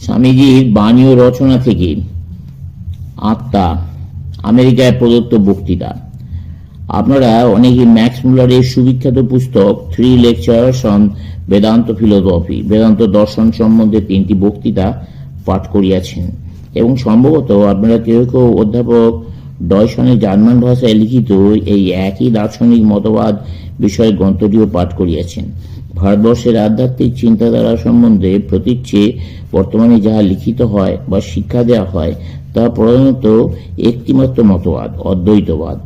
স্বামীজির বাণী ও রচনা থেকে আত্মা, আমেরিকায় প্রদত্ত বক্তৃতা। আপনারা অনেকে ম্যাক্স মুলারের সুবিখ্যাত পুস্তক 3 lectures on Vedanta philosophy, Vedanta দর্শন সম্বন্ধে 3টি বক্তৃতা পাঠ করিয়াছেন, এবং সম্ভবত আপনারা কেউ কেউ অধ্যাপক ডয়সনের জার্মান ভাষায় লিখিত এই একই দার্শনিক মতবাদ বিষয়ে গ্রন্থটিও পাঠ করিয়াছেন। ভারতবর্ষের আধ্যাত্মিক চিন্তাধারা সম্বন্ধে প্রতীচ্যে বর্তমানে যাহা লিখিত হয় বা শিক্ষা দেওয়া হয় তা প্রধানত একটিমাত্র মতবাদ, অদ্বৈতবাদ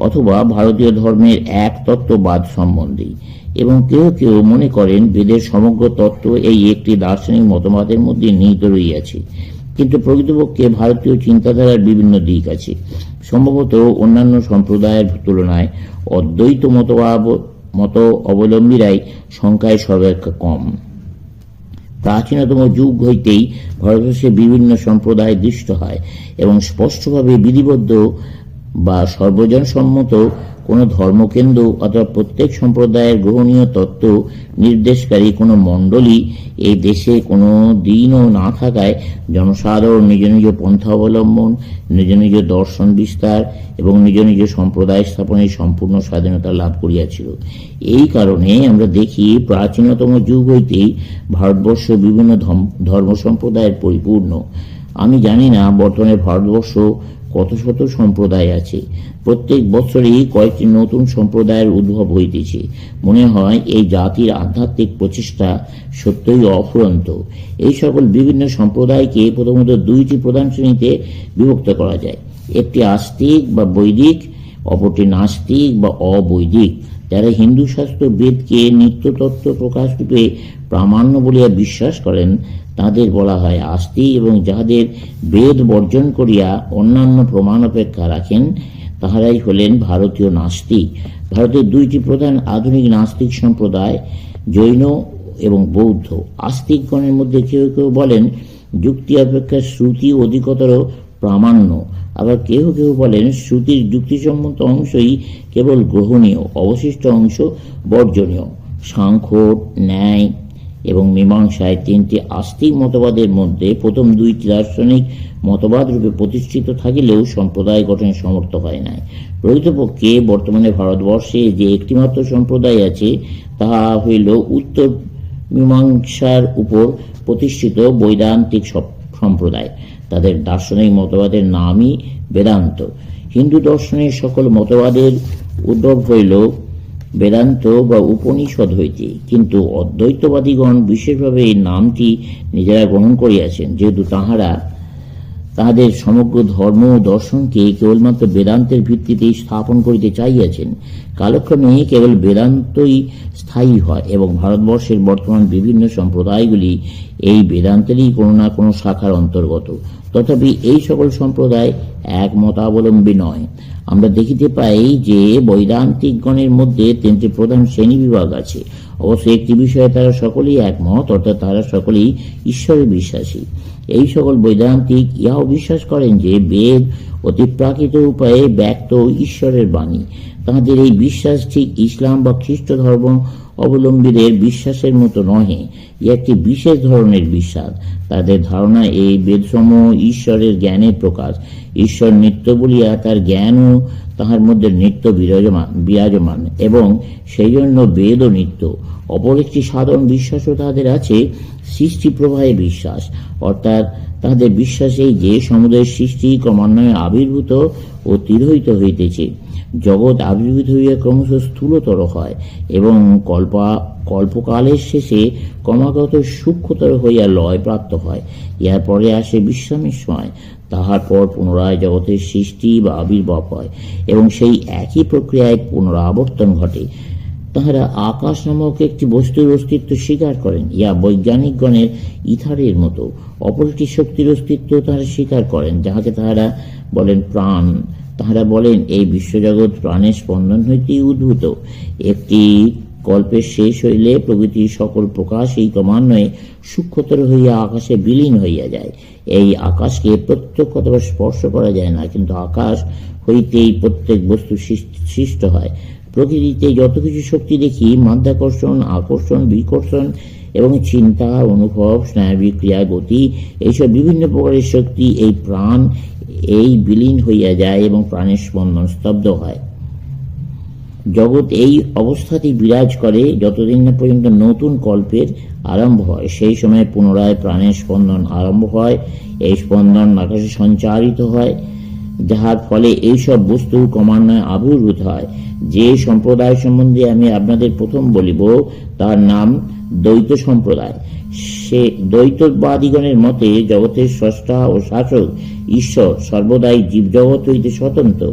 অথবা ভারতীয় ধর্মের এক তত্ত্ববাদ সম্বন্ধে, এবং কেউ কেউ মনে করেন বেদের সমগ্র তত্ত্ব এই একটি দার্শনিক মতবাদের মধ্যে নিহিত রইয়াছে। কিন্তু প্রকৃতপক্ষে ভারতীয় চিন্তাধারার বিভিন্ন দিক আছে। সম্ভবত অন্যান্য সম্প্রদায়ের তুলনায় অদ্বৈত মত অবলম্বীরাই সংখ্যায় সর্বাপেক্ষা কম। প্রাচীনতম যুগ হইতেই ভারতবর্ষে বিভিন্ন সম্প্রদায় দৃষ্ট হয়, এবং স্পষ্টভাবে বিধিবদ্ধ বা সর্বজন সম্মত কোন ধর্মকেন্দ্র অথবা প্রত্যেক সম্প্রদায়ের গ্রহণীয় তত্ত্ব নির্দেশকারী কোন মণ্ডলী এই দেশে কোনো দিনও না থাকায় জনসাধারণ নিজ নিজ পন্থা অবলম্বন, নিজ নিজ দর্শন বিস্তার এবং নিজ নিজ সম্প্রদায় স্থাপনের সম্পূর্ণ স্বাধীনতা লাভ করিয়াছিল। এই কারণে আমরা দেখি প্রাচীনতম যুগ হইতেই ভারতবর্ষ বিভিন্ন ধর্ম সম্প্রদায়ের পরিপূর্ণ। আমি জানি না বর্তমানে ভারতবর্ষ কত শত সম্প্রদায় আছে। প্রত্যেক বছরই কয়েকটি নতুন সম্প্রদায়ের উদ্ভব হইতেছে। মনে হয় এই জাতির আধ্যাত্মিক প্রচেষ্টা সত্যই অফুরন্ত। এই সকল বিভিন্ন সম্প্রদায়কে প্রথমত 2টি প্রধান শ্রেণীতে বিভক্ত করা যায়। একটি আস্তিক বা বৈদিক, অপরটি নাস্তিক বা অবৈদিক। যারা হিন্দু শাস্ত্র বেদকে নিত্যতত্ত্ব প্রকাশরূপে প্রামাণ্য বলিয়া বিশ্বাস করেন তাদের বলা হয় আস্তিক, এবং যাহাদের বেদ বর্জন করিয়া অন্যান্য প্রমাণ অপেক্ষা রাখেন তাহারাই হলেন ভারতীয় নাস্তিক। ভারতের 2টি প্রধান আধুনিক নাস্তিক সম্প্রদায় জৈন এবং বৌদ্ধ। আস্তিকগণের মধ্যে কেউ কেউ বলেন যুক্তি অপেক্ষা শ্রুতি অধিকতর প্রামাণ্য, আবার কেউ কেউ বলেন শ্রুতির যুক্তিসম্মত অংশই কেবল গ্রহণীয়, অবশিষ্ট অংশ বর্জনীয়। সাংখ্য, ন্যায় এবং মীমাংসায় 3টি আস্তিক মতবাদের মধ্যে প্রথম 2টি দার্শনিক মতবাদ রূপে প্রতিষ্ঠিত থাকিলেও সম্প্রদায় গঠনে সমর্থ হয় নাই। প্রকৃতপক্ষে বর্তমানে ভারতবর্ষে যে একটিমাত্র সম্প্রদায় আছে তাহা হইল উত্তর মীমাংসার উপর প্রতিষ্ঠিত বৈদান্তিক সম্প্রদায়। তাদের দার্শনিক মতবাদের নামই বেদান্ত। হিন্দু দর্শনের সকল মতবাদের উদ্ভব হইল বেদান্ত বা উপনিষদ হইতে, কিন্তু অদ্বৈতবাদীগণ বিশেষভাবে এই নামটি নিজেরা গ্রহণ করিয়াছেন, যেহেতু তাহাদের সমগ্র ধর্ম ও দর্শনকে কেবলমাত্র বেদান্তের ভিত্তিতেই স্থাপন করিতে চাইয়াছেন। কালক্রমে কেবল বেদান্তই স্থায়ী হয়, এবং ভারতবর্ষের বর্তমান বিভিন্ন সম্প্রদায়গুলি এই বেদান্তেরই কোনো না কোনো শাখার অন্তর্গত। তথাপি এই সকল সম্প্রদায় এক মতাবলম্বী নয়। আমরা দেখিতে পাই যে বৈদান্তিকগণের মধ্যে 3টি প্রধান শ্রেণী বিভাগ আছে। অবশ্য একটি বিষয়ে তারা সকলেই একমত, অর্থাৎ তারা সকলেই ঈশ্বরে বিশ্বাসী। এই সকল বৈদান্তিক ইহাও বিশ্বাস করেন যে বেদ অতিপ্রাকৃত উপায়ে ব্যক্ত ঈশ্বরের বাণী। তাহাদের এই বিশ্বাস ঠিক ইসলাম বা খ্রিস্ট ধর্ম অবলম্বীদের বিশ্বাসের মতো নহে, ইহা একটি বিশেষ ধরনের বিশ্বাস। তাদের ধারণা এই বেদসমূহ ঈশ্বরের জ্ঞানের প্রকাশ। ঈশ্বর নিত্য বলিয়া তার জ্ঞানও তাহার মধ্যে নিত্য বিরাজমান, এবং সেই জন্য বেদও নিত্য। অপর একটি সাধারণ বিশ্বাসও তাদের আছে, সৃষ্টি প্রবাহে বিশ্বাস। অর্থাৎ তাহাদের বিশ্বাস এই যে সমুদয় সৃষ্টি ক্রমান্বয়ে আবির্ভূত ও তিরোহিত হইতেছে। জগৎ আবির্ভূত হইয়া ক্রমশ স্থূলতর হয় এবং কল্পকালের শেষে ক্রমাগত সূক্ষ্মতর হইয়া লয় প্রাপ্ত হয়। ইহার পরে আসে বিশ্রামের সময়। তাহার পর পুনরায় জগতের সৃষ্টি বা আবির্ভাব হয়, এবং সেই একই প্রক্রিয়ায় পুনরাবর্তন ঘটে। তাহারা আকাশ নামক একটি বস্তুর অস্তিত্ব স্বীকার করেন, ইহা বৈজ্ঞানিকগণের ইথারের মতো। অপর একটি শক্তির অস্তিত্ব তাহারা স্বীকার করেন, যাহাকে তাহারা বলেন প্রাণ। তাহারা বলেন এই বিশ্বজগৎ প্রাণের স্পন্দন হইতেই উদ্ভূত। একটি কল্পের শেষ হইলে প্রকৃতির সকল প্রকাশ এই ক্রমান্বয়ে সূক্ষ্মতর হইয়া আকাশে বিলীন হইয়া যায়। এই আকাশকে প্রত্যক্ষ অথবা স্পর্শ করা যায় না, কিন্তু আকাশ হইতেই প্রত্যেক বস্তু সৃষ্ট হয়। প্রকৃতিতে যত কিছু শক্তি দেখি, মাধ্যাকর্ষণ, আকর্ষণ, বিকর্ষণ এবং চিন্তা, অনুভব, স্নায়বিক ক্রিয়া, গতি, এইসব বিভিন্ন প্রকারের শক্তি এই প্রাণ এই বিলীন হইয়া যায় এবং প্রাণের স্পন্দন স্তব্ধ হয়। জগৎ এই অবস্থাতেই বিরাজ করে যতদিন না পর্যন্ত নতুন কল্পের আরম্ভ হয়। সেই সময় পুনরায় প্রাণের স্পন্দন আরম্ভ হয়। এই স্পন্দন আকাশে সঞ্চারিত হয়, যাহার ফলে এইসব বস্তু ক্রমান্বয়ে আবির্ভূত হয়। যে সম্প্রদায় সম্বন্ধে আমি আপনাদের প্রথম বলিব তার নাম দ্বৈত সম্প্রদায়। সে দ্বৈতবাদীগণের মতে জগতের স্রষ্টা ও শাসক ঈশ্বর সর্বদাই জীবজগৎ হইতে স্বতন্ত্র।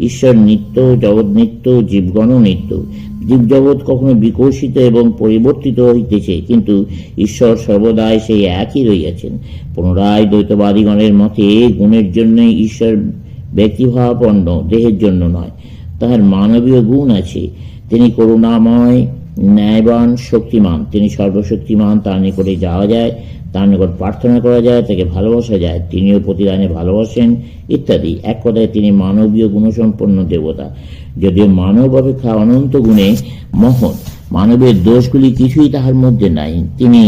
ঈশ্বর নিত্য, জগৎ নিত্য, জীবগণও নিত্য। জীবজগৎ কখনো বিকশিত এবং পরিবর্তিত হইতেছে, কিন্তু ঈশ্বর সর্বদাই সেই একই রইয়াছেন। পুনরায় দ্বৈতবাদীগণের মতে গুণের জন্য ঈশ্বর ব্যক্তিভাবাপন্ন, দেহের জন্য নয়। তাহার মানবীয় গুণ আছে। তিনি করুণাময়, ন্যায়বান, শক্তিমান। তিনি সর্বশক্তিমান। তার নিকটে যাওয়া যায়, তার নিকট প্রার্থনা করা যায়, তাকে ভালোবাসা যায়। তিনিও প্রতিদানে ভালোবাসেন ইত্যাদি। এক কথায় তিনি মানবীয় গুণসম্পন্ন দেবতা। যদিও মানব অপেক্ষা অনন্ত গুণে মহৎ, মানবের দোষগুলি কিছুই তাহার মধ্যে নাই। তিনি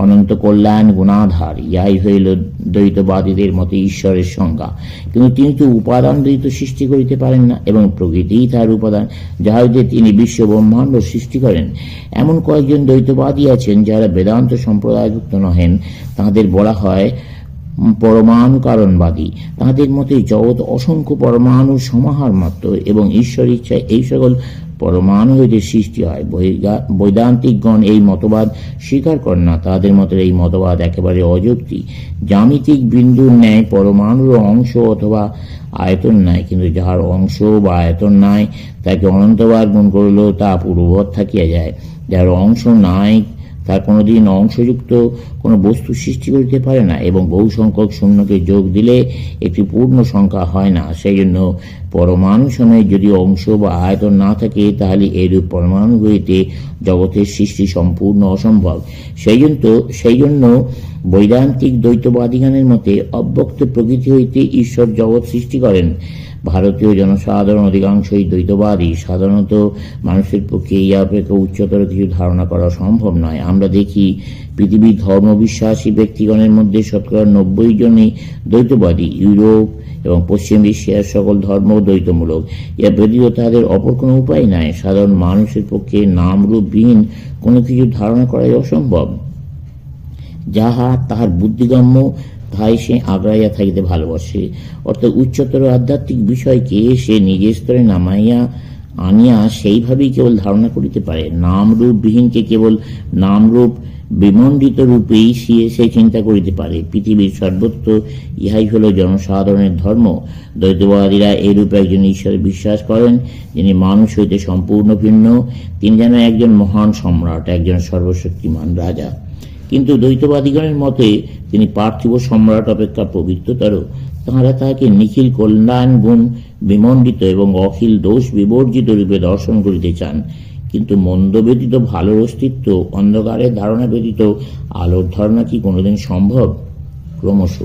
অনন্ত কল্যাণ গুণাধার। ইহাই হইল দ্বৈতবাদীদের মতে ঈশ্বরের সংজ্ঞা। কিন্তু তিনি তো উপাদান দ্বৈত সৃষ্টি করিতে পারেন না, এবং প্রকৃতিই তাহার উপাদান, যাহা হইতে তিনি বিশ্ব ব্রহ্মাণ্ড সৃষ্টি করেন। এমন কয়েকজন দ্বৈতবাদী আছেন যারা বেদান্ত সম্প্রদায়ভুক্ত নহেন। তাহাদের বলা হয় পরমাণু কারণবাদী। তাহাদের মতে জগৎ অসংখ্য পরমাণুর সমাহার মাত্র, এবং ঈশ্বর ইচ্ছায় এই সকল পরমাণু হইতে সৃষ্টি হয়। বৈদান্তিকগণ এই মতবাদ স্বীকার করেন না। তাদের মতে এই মতবাদ একেবারে অযৌক্তিক। জ্যামিতিক বিন্দুর ন্যায় পরমাণুর অংশ অথবা আয়তন নাই, কিন্তু যাহার অংশ বা আয়তন নাই তাকে অনন্তবার গুণ করিলেও তা পূর্ববৎ থাকিয়া যায়। যার অংশ নাই তার কোনোদিন অংশযুক্ত কোনো বস্তু সৃষ্টি করিতে পারে না, এবং বহু সংখ্যক শূন্যকে যোগ দিলে একটি পূর্ণ সংখ্যা হয় না। সেই জন্য পরমাণু সময়ে যদি অংশ বা আয়তন না থাকে, তাহলে এরূপ পরমাণু হইতে জগতের সৃষ্টি সম্পূর্ণ অসম্ভব। সেই জন্য বৈদান্তিক দ্বৈতবাদীগণের মতে অব্যক্ত প্রকৃতি হইতে ঈশ্বর জগৎ সৃষ্টি করেন। ভারতীয় জনসাধারণ অধিকাংশই দ্বৈতবাদী। সাধারণত মানুষের পক্ষে ইহা অপেক্ষা উচ্চতর কিছু ধারণা করা সম্ভব নয়। আমরা দেখি পৃথিবীর ধর্মবিশ্বাসী ব্যক্তিগণের মধ্যে শতকরা 90 জনই দ্বৈতবাদী। ইউরোপ এবং পশ্চিম এশিয়ার সকল ধর্ম দ্বৈতমূলক। ইহা ব্যতীত তাদের অপর কোনো উপায় নাই। সাধারণ মানুষের পক্ষে নামরূপবিহীন কোনো কিছু ধারণা করাই অসম্ভব। যাহা তাহার বুদ্ধিগম্য তাই সে আগ্রাইয়া থাকিতে ভালোবাসে। অর্থাৎ উচ্চতর আধ্যাত্মিক বিষয়কে সে নিজের স্তরে নামাইয়া আনিয়া সেইভাবেই কেবল ধারণা করিতে পারে। নামরূপ বিহীনকে কেবল নামরূপ বিমণ্ডিত রূপেই সে চিন্তা করিতে পারে। পৃথিবীর সর্বত্র ইহাই হল জনসাধারণের ধর্ম। দ্বৈতবাদীরা এইরূপ একজন ঈশ্বরে বিশ্বাস করেন, যিনি মানুষ হইতে সম্পূর্ণ ভিন্ন। তিনি যেন একজন মহান সম্রাট, একজন সর্বশক্তিমান রাজা। কিন্তু দ্বৈতবাদীগণের মতে তিনি পার্থিব সম্রাট অপেক্ষা পবিত্রতর। তাঁহারা তাহাকে নিখিল কল্যাণ গুণ বিমণ্ডিত এবং অখিল দোষ বিবর্জিত রূপে দর্শন করিতে চান। কিন্তু মন্দ ব্যতীত ভালোর অস্তিত্ব, অন্ধকারের ধারণা ব্যতীত আলোর ধারণা কি কোনোদিন সম্ভব? ক্রমশ